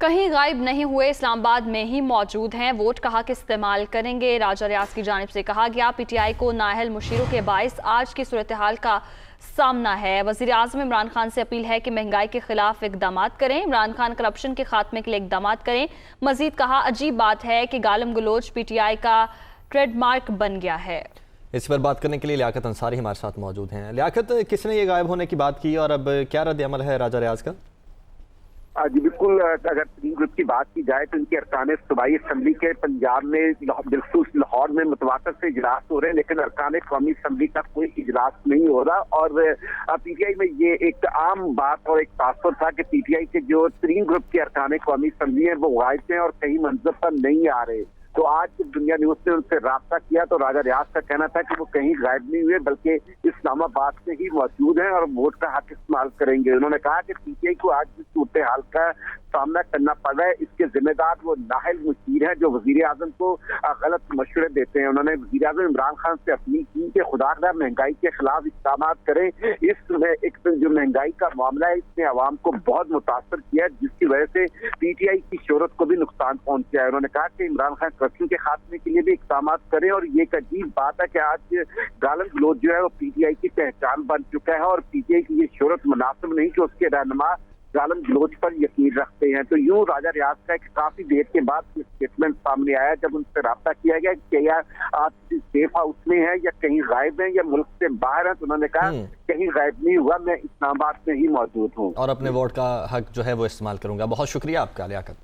कहीं गायब नहीं हुए, इस्लामाबाद में ही मौजूद हैं। वोट का हक इस्तेमाल करेंगे। राजा रियाज की जानिब से कहा गया। पीटीआई को नाअहल मुशीरों के बाइस आज की सूरत हाल का सामना है। वज़ीर आज़म इमरान खान से अपील है कि महंगाई के खिलाफ इकदाम करें। इमरान खान करप्शन के खात्मे के लिए इकदाम करें। मजीद कहा, अजीब बात है कि गालम गलोच पीटीआई का ट्रेडमार्क बन गया है। इस पर बात करने के लिए लियाकत अंसारी हमारे साथ मौजूद हैं। लियाकत, किसने ये गायब होने की बात की और अब क्या रद्द अमल है राजा रियाज का? जी बिल्कुल, अगर तीन ग्रुप की बात की जाए तो इनके अरकान सूबाई असम्बली के पंजाब में बिलखसूस लाहौर में मुतवातर से इजलास हो रहे हैं, लेकिन अरकान कौमी असम्बली का कोई इजलास नहीं हो रहा। और पीटीआई में ये एक आम बात और एक तासुर था कि पीटीआई के जो तीन ग्रुप के अरकान कौमी असम्बली है वो गायब हैं और कहीं मंजर पर नहीं आ रहे। तो आज जब दुनिया न्यूज ने उनसे राब्ता किया तो राजा रियाज का कहना था कि वो कहीं गायब नहीं हुए बल्कि इस्लामाबाद में ही मौजूद हैं और वोट का हक इस्तेमाल करेंगे। उन्होंने कहा कि पीटीआई को आज जिस सूरत हाल का सामना करना पड़ रहा है इसके जिम्मेदार वो नाअहल मुशीर हैं जो वजीर आजम को गलत मशवरे देते हैं। उन्होंने वजीर आजम इमरान खान से अपील की कि खुदाखदा महंगाई के खिलाफ इक़दाम करें। एक जो महंगाई का मामला है इसने आवाम को बहुत मुतासर किया है, जिसकी वजह से पीटीआई की शोहरत को भी नुकसान पहुंचा है। उन्होंने कहा कि इमरान खान करप्शन के खात्मे के लिए भी इक़दाम करें और ये एक अजीब बात है कि आज गालम गलोच जो है वो पीटीआई की पहचान बन चुका है और पीटीआई की ये शोहरत मुनासिब नहीं कि उसके रहनुमा गालम गलोच पर यकीन रखते हैं। तो यूं राजा रियाज का काफी देर के बाद स्टेटमेंट सामने आया जब उनसे राब्ता किया गया कि या आप सेफ हाउस में है या कहीं गायब है या मुल्क से बाहर है। तो उन्होंने कहा कहीं गायब नहीं हुआ, मैं इस्लामाबाद में ही मौजूद हूँ और अपने वोट का हक जो है वो इस्तेमाल करूंगा। बहुत शुक्रिया आपका लियाकत।